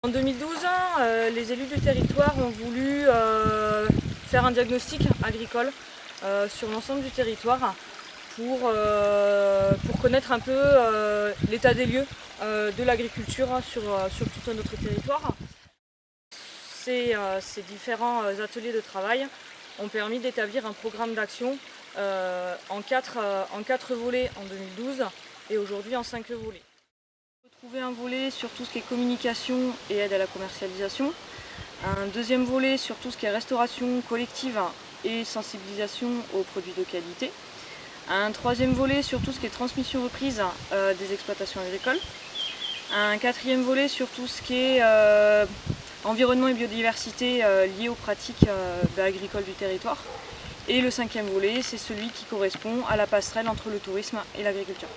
En 2012, les élus du territoire ont voulu faire un diagnostic agricole sur l'ensemble du territoire pour connaître un peu l'état des lieux de l'agriculture sur tout notre territoire. Ces différents ateliers de travail ont permis d'établir un programme d'action en quatre volets en 2012 et aujourd'hui en 5 volets. On peut trouver un volet sur tout ce qui est communication et aide à la commercialisation, un deuxième volet sur tout ce qui est restauration collective et sensibilisation aux produits de qualité, un troisième volet sur tout ce qui est transmission reprise des exploitations agricoles, un quatrième volet sur tout ce qui est environnement et biodiversité liés aux pratiques agricoles du territoire, et le cinquième volet, c'est celui qui correspond à la passerelle entre le tourisme et l'agriculture.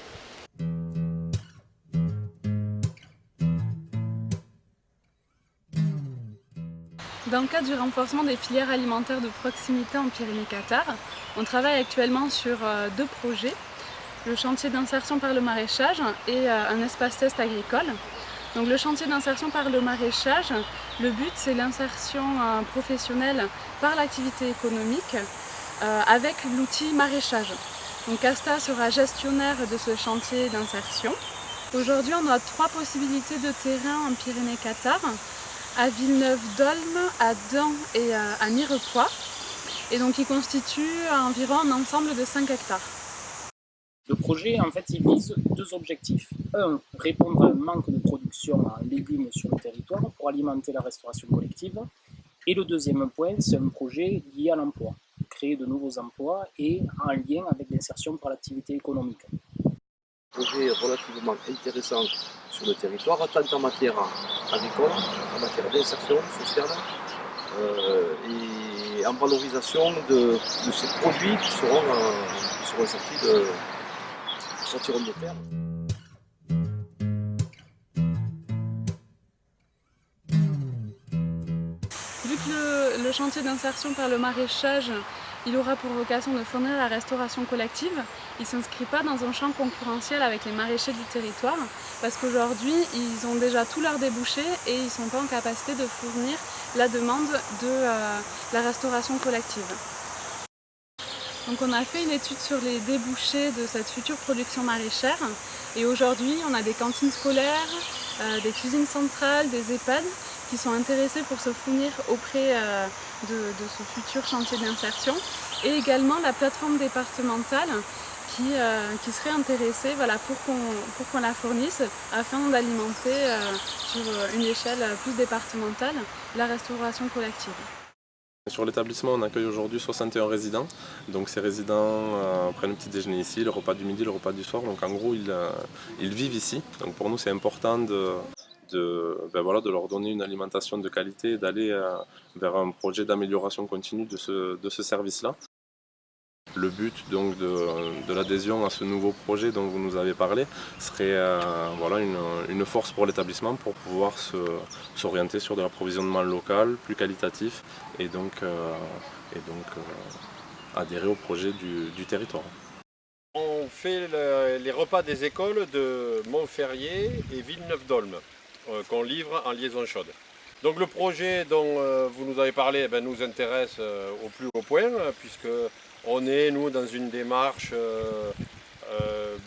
Dans le cadre du renforcement des filières alimentaires de proximité en Pyrénées-Cathare, on travaille actuellement sur 2 projets, le chantier d'insertion par le maraîchage et un espace test agricole. Donc le chantier d'insertion par le maraîchage, le but c'est l'insertion professionnelle par l'activité économique avec l'outil maraîchage. Donc Casta sera gestionnaire de ce chantier d'insertion. Aujourd'hui on a 3 possibilités de terrain en Pyrénées-Cathare, à Villeneuve-d'Olme, à Dun et à Mirepoix, et donc il constitue environ un ensemble de 5 hectares. Le projet, en fait, il vise 2 objectifs. Un, répondre à un manque de production en légumes sur le territoire pour alimenter la restauration collective. Et le deuxième point, c'est un projet lié à l'emploi, créer de nouveaux emplois et en lien avec l'insertion par l'activité économique. Un projet relativement intéressant sur le territoire, tant en matière agricole, en matière d'insertion sociale et en valorisation de ces produits qui seront sortiront de terre. Vu que le chantier d'insertion par le maraîchage, il aura pour vocation de fournir la restauration collective, il ne s'inscrit pas dans un champ concurrentiel avec les maraîchers du territoire, parce qu'aujourd'hui, ils ont déjà tous leurs débouchés et ils ne sont pas en capacité de fournir la demande de la restauration collective. Donc on a fait une étude sur les débouchés de cette future production maraîchère et aujourd'hui on a des cantines scolaires, des cuisines centrales, des EHPAD qui sont intéressés pour se fournir auprès de ce futur chantier d'insertion et également la plateforme départementale qui serait intéressée pour qu'on la fournisse afin d'alimenter sur une échelle plus départementale la restauration collective. Sur l'établissement, on accueille aujourd'hui 61 résidents. Donc ces résidents prennent le petit déjeuner ici, le repas du midi, le repas du soir. Donc en gros, ils vivent ici. Donc pour nous, c'est important de leur donner une alimentation de qualité et d'aller vers un projet d'amélioration continue de ce service-là. Le but donc de l'adhésion à ce nouveau projet dont vous nous avez parlé serait une force pour l'établissement pour pouvoir s'orienter sur de l'approvisionnement local, plus qualitatif et donc adhérer au projet du territoire. On fait les repas des écoles de Montferrier et Villeneuve-d'Olme qu'on livre en liaison chaude. Donc le projet dont vous nous avez parlé nous intéresse au plus haut point puisque on est, nous, dans une démarche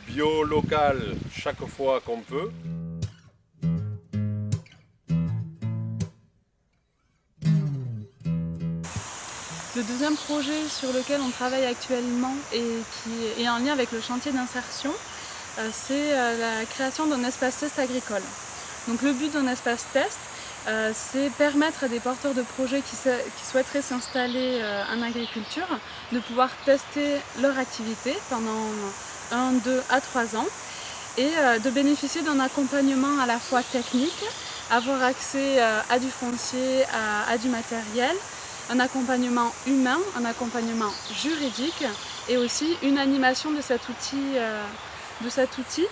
bio-locale chaque fois qu'on peut. Le deuxième projet sur lequel on travaille actuellement et qui est en lien avec le chantier d'insertion, c'est la création d'un espace test agricole. Donc le but d'un espace test, c'est permettre à des porteurs de projets qui souhaiteraient s'installer en agriculture de pouvoir tester leur activité pendant 1, 2 à 3 ans et de bénéficier d'un accompagnement à la fois technique, avoir accès à du foncier, à du matériel, un accompagnement humain, un accompagnement juridique et aussi une animation de cet outil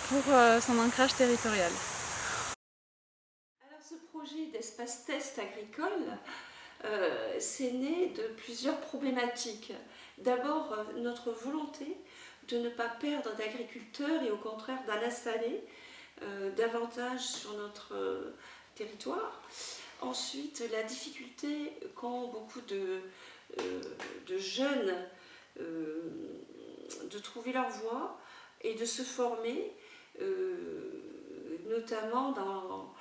pour son ancrage territorial. Ce projet d'espace test agricole, c'est né de plusieurs problématiques. D'abord, notre volonté de ne pas perdre d'agriculteurs et au contraire d'en installer davantage sur notre territoire. Ensuite, la difficulté qu'ont beaucoup de jeunes de trouver leur voie et de se former, notamment dans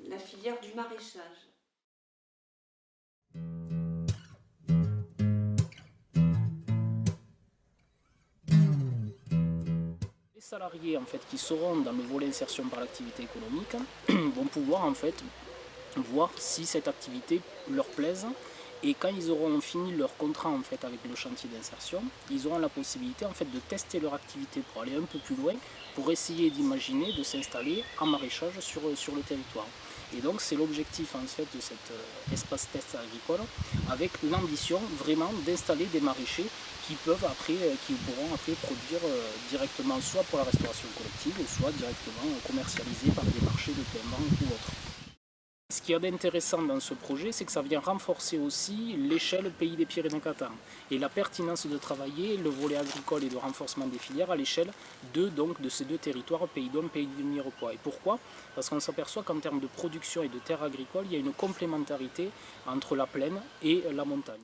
la filière du maraîchage. Les salariés en fait, qui seront dans le volet insertion par l'activité économique vont pouvoir en fait, voir si cette activité leur plaise. Et quand ils auront fini leur contrat en fait, avec le chantier d'insertion, ils auront la possibilité en fait, de tester leur activité pour aller un peu plus loin, pour essayer d'imaginer de s'installer en maraîchage sur le territoire. Et donc c'est l'objectif en fait, de cet espace test agricole, avec l'ambition vraiment d'installer des maraîchers qui pourront après produire directement soit pour la restauration collective, soit directement commercialisés par des marchés de paiement ou autres. Ce qu'il y a d'intéressant dans ce projet, c'est que ça vient renforcer aussi l'échelle pays des Pyrénées-Catalanes et la pertinence de travailler le volet agricole et de renforcement des filières à l'échelle de ces deux territoires, Pays d'Homme, Pays de Mirepoix. Et pourquoi? Parce qu'on s'aperçoit qu'en termes de production et de terres agricoles, il y a une complémentarité entre la plaine et la montagne.